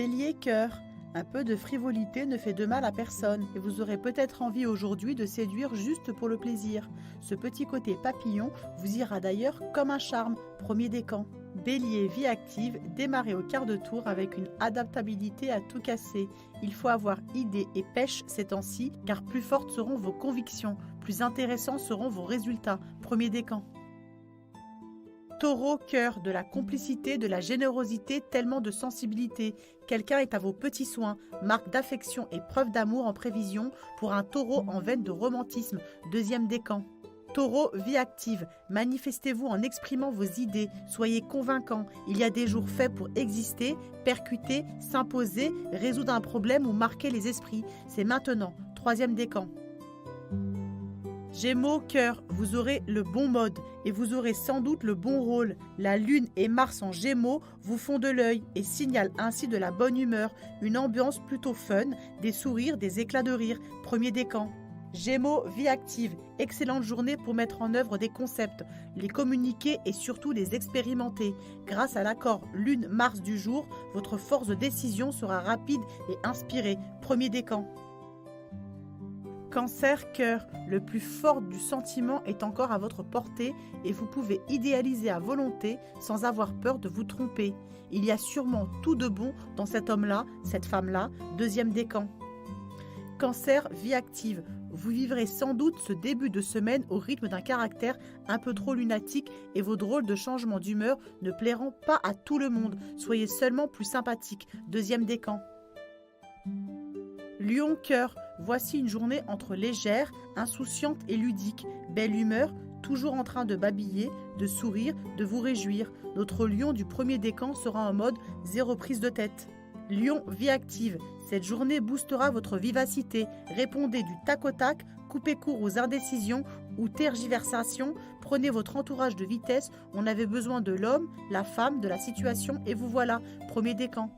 Bélier, cœur. Un peu de frivolité ne fait de mal à personne et vous aurez peut-être envie aujourd'hui de séduire juste pour le plaisir. Ce petit côté papillon vous ira d'ailleurs comme un charme, premier décan. Bélier, vie active, démarrez au quart de tour avec une adaptabilité à tout casser. Il faut avoir idée et pêche ces temps-ci car plus fortes seront vos convictions, plus intéressants seront vos résultats, premier décan. Taureau, cœur, de la complicité, de la générosité, tellement de sensibilité. Quelqu'un est à vos petits soins, marque d'affection et preuve d'amour en prévision pour un taureau en veine de romantisme, deuxième décan. Taureau, vie active, manifestez-vous en exprimant vos idées, soyez convaincants. Il y a des jours faits pour exister, percuter, s'imposer, résoudre un problème ou marquer les esprits. C'est maintenant, troisième décan. Gémeaux, cœur, vous aurez le bon mode et vous aurez sans doute le bon rôle. La lune et Mars en Gémeaux vous font de l'œil et signalent ainsi de la bonne humeur, une ambiance plutôt fun, des sourires, des éclats de rire, premier décan. Gémeaux, vie active, excellente journée pour mettre en œuvre des concepts, les communiquer et surtout les expérimenter. Grâce à l'accord Lune-Mars du jour, votre force de décision sera rapide et inspirée, premier décan. Cancer, cœur, le plus fort du sentiment est encore à votre portée et vous pouvez idéaliser à volonté sans avoir peur de vous tromper. Il y a sûrement tout de bon dans cet homme-là, cette femme-là, deuxième décan. Cancer, vie active, vous vivrez sans doute ce début de semaine au rythme d'un caractère un peu trop lunatique et vos drôles de changements d'humeur ne plairont pas à tout le monde. Soyez seulement plus sympathique, deuxième décan. Lion, cœur, voici une journée entre légère, insouciante et ludique. Belle humeur, toujours en train de babiller, de sourire, de vous réjouir. Notre lion du premier décan sera en mode zéro prise de tête. Lion, vie active, cette journée boostera votre vivacité. Répondez du tac au tac, coupez court aux indécisions ou tergiversations. Prenez votre entourage de vitesse, on avait besoin de l'homme, la femme, de la situation et vous voilà, premier décan.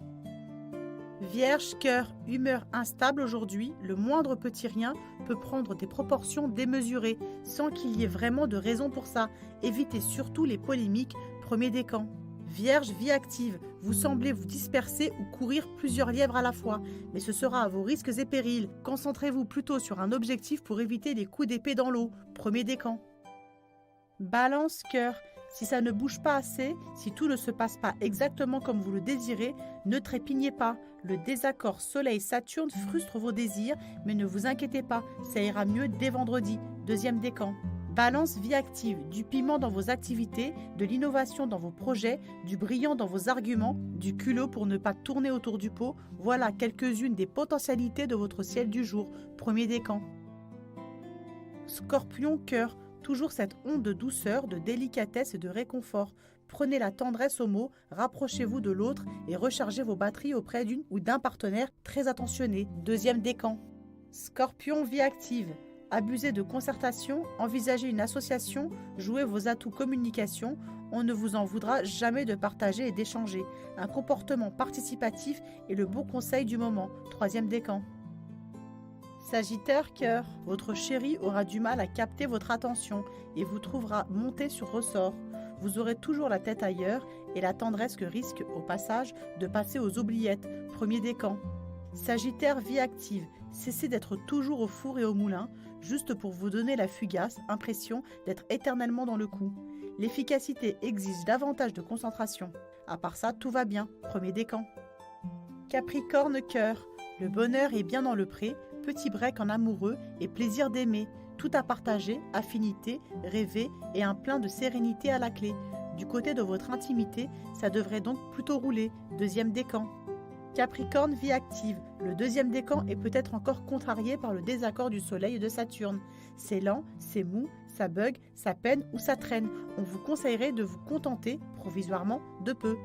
Vierge, cœur, humeur instable aujourd'hui, le moindre petit rien peut prendre des proportions démesurées, sans qu'il y ait vraiment de raison pour ça. Évitez surtout les polémiques, premier décan. Vierge, vie active, vous semblez vous disperser ou courir plusieurs lièvres à la fois, mais ce sera à vos risques et périls. Concentrez-vous plutôt sur un objectif pour éviter les coups d'épée dans l'eau, premier décan. Balance, cœur, si ça ne bouge pas assez, si tout ne se passe pas exactement comme vous le désirez, ne trépignez pas. Le désaccord Soleil-Saturne frustre vos désirs, mais ne vous inquiétez pas, ça ira mieux dès vendredi, deuxième décan. Balance, vie active, du piment dans vos activités, de l'innovation dans vos projets, du brillant dans vos arguments, du culot pour ne pas tourner autour du pot, voilà quelques-unes des potentialités de votre ciel du jour, premier décan. Scorpion, cœur, toujours cette onde de douceur, de délicatesse et de réconfort. Prenez la tendresse au mot, rapprochez-vous de l'autre et rechargez vos batteries auprès d'une ou d'un partenaire très attentionné. Deuxième décan. Scorpion, vie active. Abusez de concertation, envisagez une association, jouez vos atouts communication. On ne vous en voudra jamais de partager et d'échanger. Un comportement participatif est le bon conseil du moment. Troisième décan. Sagittaire, cœur, votre chéri aura du mal à capter votre attention et vous trouvera monté sur ressort. Vous aurez toujours la tête ailleurs et la tendresse que risque, au passage, de passer aux oubliettes. Premier décan. Sagittaire, vie active, cessez d'être toujours au four et au moulin, juste pour vous donner la fugace impression d'être éternellement dans le coup. L'efficacité exige davantage de concentration. À part ça, tout va bien. Premier décan. Capricorne, cœur, le bonheur est bien dans le pré. Petit break en amoureux et plaisir d'aimer, tout à partager, affinité, rêver et un plein de sérénité à la clé. Du côté de votre intimité, ça devrait donc plutôt rouler, deuxième décan. Capricorne, vie active, le deuxième décan est peut-être encore contrarié par le désaccord du Soleil et de Saturne. C'est lent, c'est mou, ça bug, ça peine ou ça traîne. On vous conseillerait de vous contenter, provisoirement, de peu.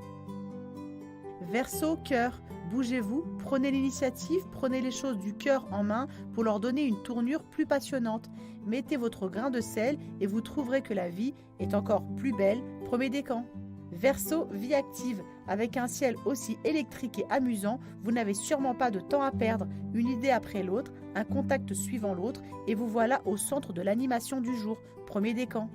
Verseau, cœur, bougez-vous, prenez l'initiative, prenez les choses du cœur en main pour leur donner une tournure plus passionnante. Mettez votre grain de sel et vous trouverez que la vie est encore plus belle, premier décan. Verseau, vie active, avec un ciel aussi électrique et amusant, vous n'avez sûrement pas de temps à perdre, une idée après l'autre, un contact suivant l'autre et vous voilà au centre de l'animation du jour, premier décan.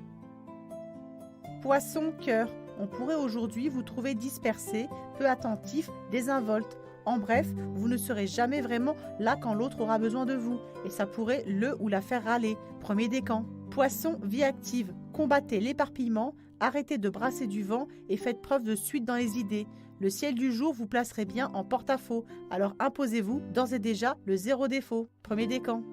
Poisson, cœur, on pourrait aujourd'hui vous trouver dispersé, peu attentif, désinvolte. En bref, vous ne serez jamais vraiment là quand l'autre aura besoin de vous, et ça pourrait le ou la faire râler. Premier décan. Poisson, vie active. Combattez l'éparpillement, arrêtez de brasser du vent et faites preuve de suite dans les idées. Le ciel du jour vous placerait bien en porte-à-faux, alors imposez-vous d'ores et déjà le 0 défaut. Premier décan.